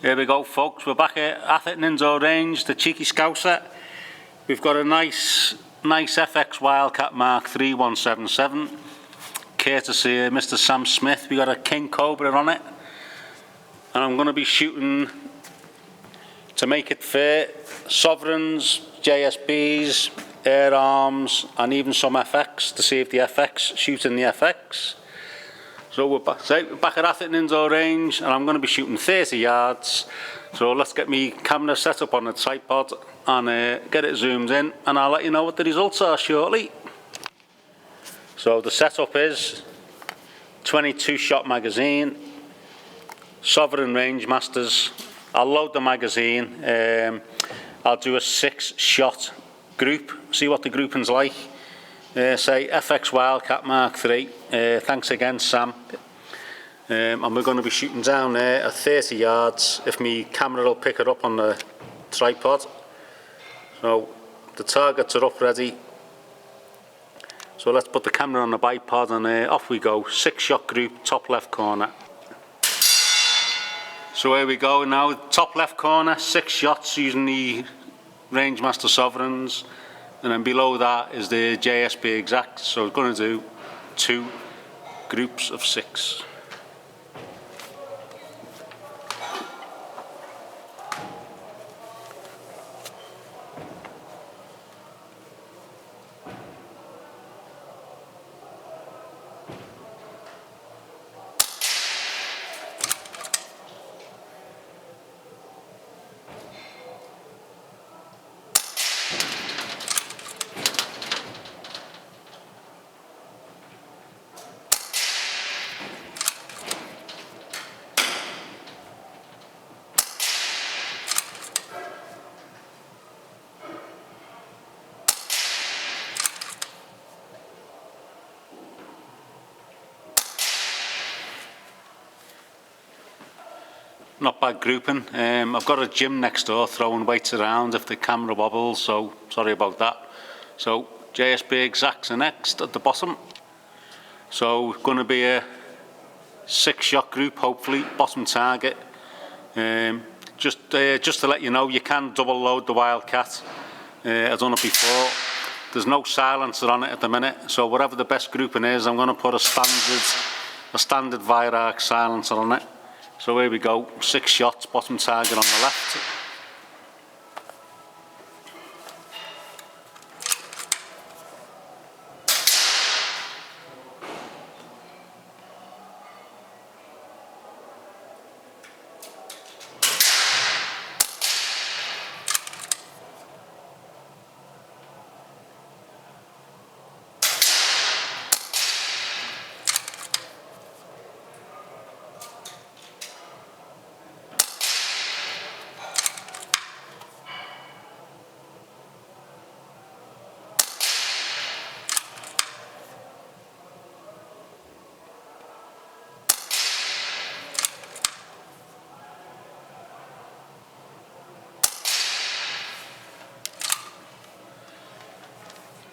Here we go, folks, we're back at Atherton indoor range, the cheeky scouser. We've got a nice FX Wildcat Mk 177, courtesy of Mr. Sam Smith. We got a King Cobra on it, and I'm going to be shooting, to make it fair, sovereigns, JSBs, air arms, and even some FX, to see if the FX shoot in the FX. So we're back at Atherton indoor range, and I'm going to be shooting 30 yards. So let's get me camera set up on the tripod and get it zoomed in, and I'll let you know what the results are shortly. So the setup is 22 shot magazine, Sovereign Range Masters. I'll load the magazine. I'll do a 6 shot group, see what the grouping's like. Say FX Wildcat Mark III. Thanks again, Sam. And we're going to be shooting down there at 30 yards, if my camera will pick it up on the tripod. So the targets are up ready. So let's put the camera on the bipod, and off we go. 6 shot group, top left corner. So here we go now, top left corner, 6 shots using the Rangemaster Sovereigns. And then below that is the JSB exact, so we're going to do 2 groups of 6. Not bad grouping. I've got a gym next door throwing weights around if the camera wobbles, so sorry about that. So JSB exacts are next at the bottom. So going to be a 6 shot group, hopefully, bottom target. Just to let you know, you can double load the Wildcat. I've done it before. There's no silencer on it at the minute, so whatever the best grouping is, I'm going to put a standard Virarc silencer on it. So here we go, 6 shots, bottom target on the left.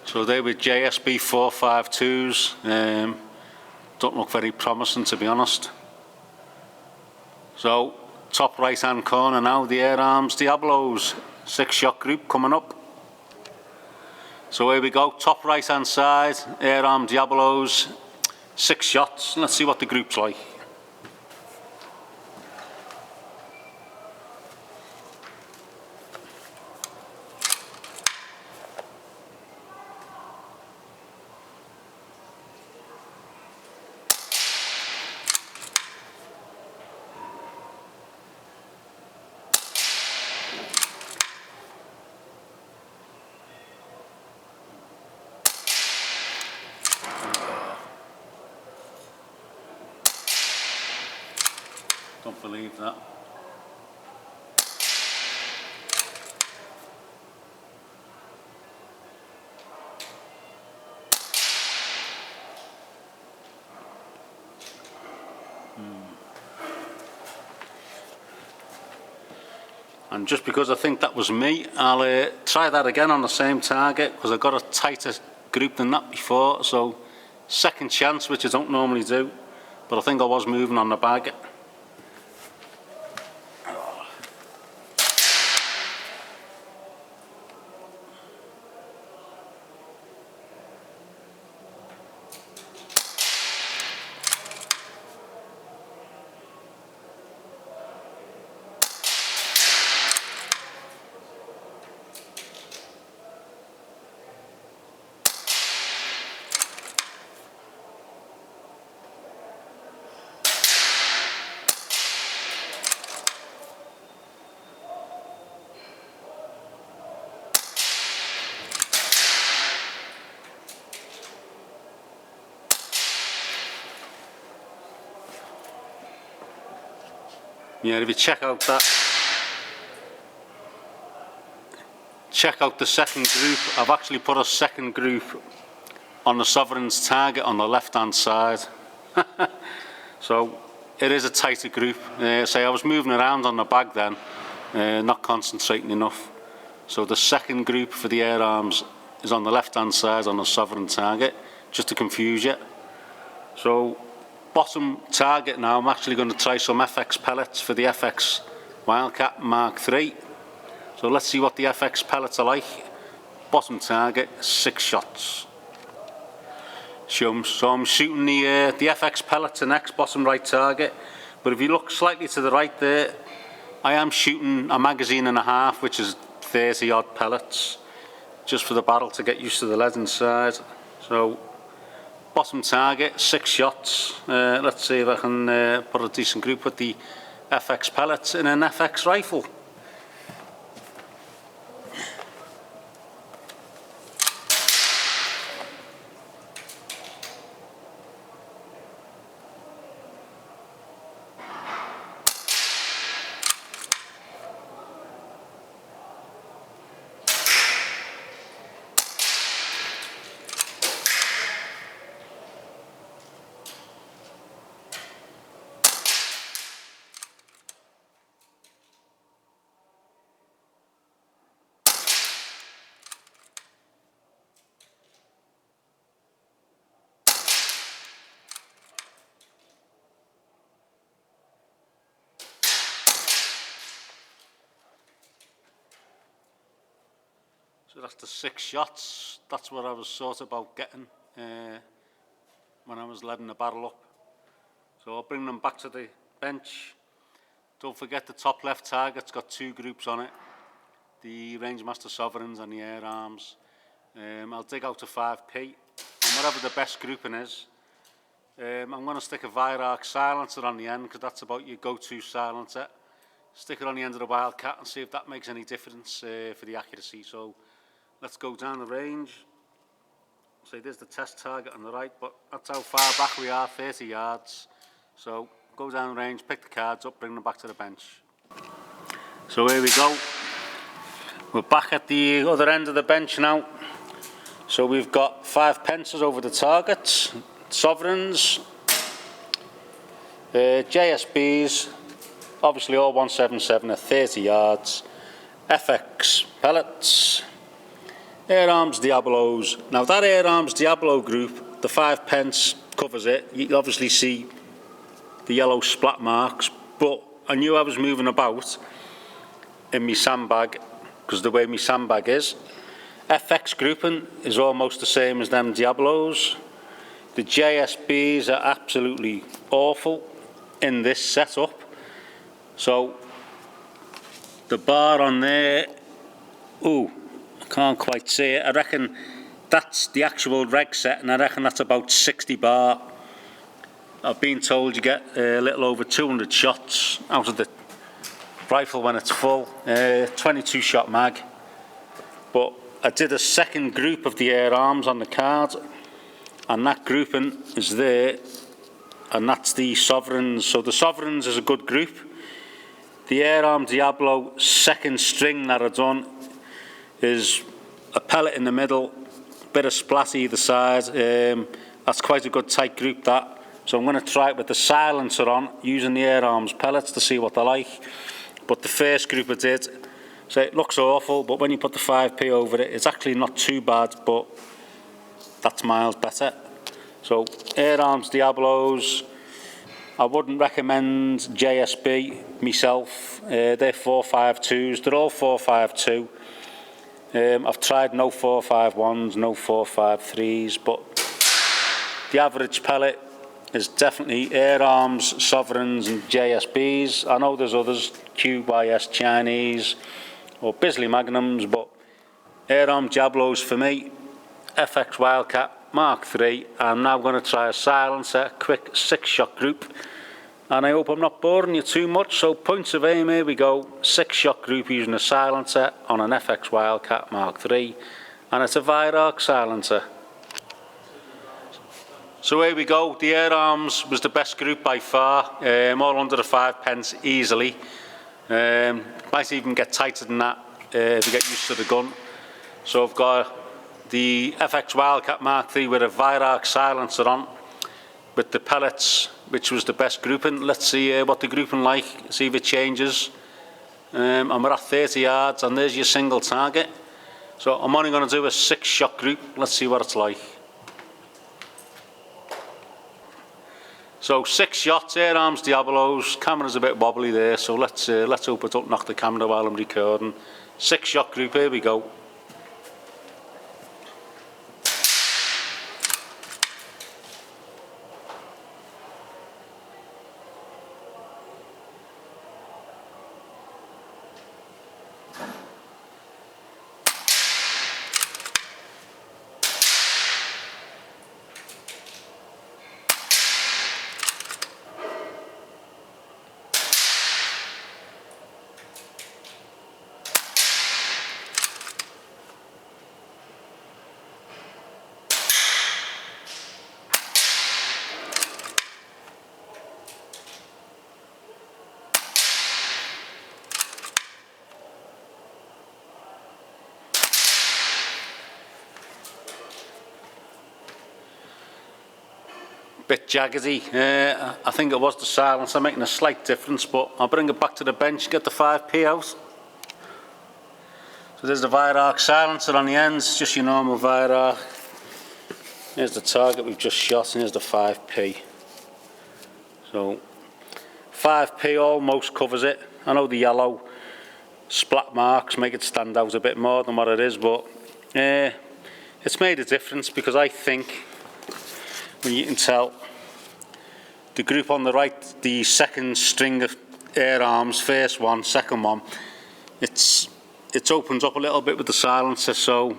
So they were JSB 452s, don't look very promising, to be honest. So top right hand corner now, the Air Arms Diablos, 6 shot group coming up. So here we go, top right hand side, Air Arm Diablos, 6 shots. Let's see what the group's like. Don't believe that. And just because I think that was me, I'll try that again on the same target, because I got a tighter group than that before. So second chance, which I don't normally do, but I think I was moving on the bag. Yeah, if you check out the second group, I've actually put a second group on the Sovereign's target on the left hand side. So it is a tighter group. Say I was moving around on the bag then, not concentrating enough. So the second group for the air arms is on the left hand side on the Sovereign target, just to confuse you. So bottom target now, I'm actually going to try some FX pellets for the FX Wildcat Mark III. So let's see what the FX pellets are like. Bottom target, 6 shots. So I'm shooting the FX pellets next, bottom right target. But if you look slightly to the right there, I am shooting a magazine and a half, which is 30 odd pellets, just for the barrel to get used to the lead inside. So bottom target, 6 shots. Let's see if I can put a decent group with the FX pellets in an FX rifle. So that's the 6 shots. That's what I was sort of about getting when I was leading the barrel up. So I'll bring them back to the bench. Don't forget the top left target's got 2 groups on it. The Rangemaster Sovereigns and the air arms. I'll dig out a 5p, and whatever the best grouping is, I'm going to stick a Virarc silencer on the end, because that's about your go-to silencer. Stick it on the end of the Wildcat and see if that makes any difference for the accuracy. So let's go down the range. So there's the test target on the right, but that's how far back we are, 30 yards. So go down the range, pick the cards up, bring them back to the bench. So here we go. We're back at the other end of the bench now. So we've got 5 pences over the targets, Sovereigns, JSBs, obviously all 177 at 30 yards, FX Pellets, Air Arms Diablos. Now that Air Arms Diablo group, the 5 pence covers it. You obviously see the yellow splat marks, but I knew I was moving about in my sandbag, because the way my sandbag is. FX grouping is almost the same as them Diablos. The JSBs are absolutely awful in this setup. So the bar on there, ooh, I can't quite see it. I reckon that's the actual reg set, and I reckon that's about 60 bar. I've been told you get a little over 200 shots out of the rifle when it's full, 22 shot mag. But I did a second group of the air arms on the card, and that grouping is there, and that's the Sovereigns. So the Sovereigns is a good group. The Air Arm Diablo second string that I've done is a pellet in the middle, bit of splat either side. That's quite a good tight group, that. So I'm going to try it with the silencer on, using the Air Arms pellets to see what they're like. But the first group I did, so it looks awful, but when you put the 5p over it, it's actually not too bad, but that's miles better. So Air Arms Diablos, I wouldn't recommend JSB myself. They're 4.52s, they're all 4.52. I've tried no 4.51s, no 4.53s, but the average pellet is definitely Air Arms, Sovereigns and JSBs. I know there's others, QYS Chinese or Bisley Magnums, but Air Arm Diablos for me. FX Wildcat Mark III. I'm now going to try a silencer, quick 6-shot group, and I hope I'm not boring you too much. So points of aim, here we go, 6-shot group using a silencer on an FX Wildcat Mark III, and it's a Virarc silencer. So here we go, the air arms was the best group by far, all under the 5 pence easily. Might even get tighter than that if you get used to the gun. So I've got the FX Wildcat Mk with a Virarc silencer on, with the pellets, which was the best grouping. Let's see what the grouping like, see if it changes. And we're at 30 yards, and there's your single target. So I'm only going to do a 6-shot group. Let's see what it's like. So 6 shots, air arms, Diabolos. Camera's a bit wobbly there, so let's hope it don't knock the camera while I'm recording. 6-shot group, here we go. Bit jaggedy. I think it was the silencer making a slight difference, but I'll bring it back to the bench, get the 5p out. So there's the Virarc silencer on the ends, just your normal Virarc. Here's the target we've just shot, and here's the 5p. So 5p almost covers it. I know the yellow splat marks make it stand out a bit more than what it is, but it's made a difference, because I think, when you can tell, the group on the right, the second string of air arms, first one, second one, it opens up a little bit with the silencer. So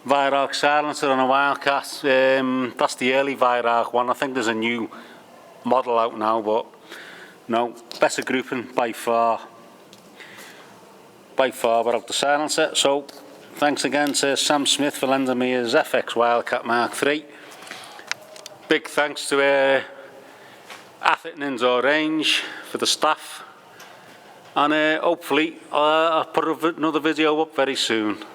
Virarc silencer on a Wildcat, that's the early Virarc one. I think there's a new model out now, but no, better grouping by far without the silencer. So thanks again to Sam Smith for lending me his FX Wildcat Mk3. Big thanks to Atherton Indoor Range for the staff, and hopefully I'll put another video up very soon.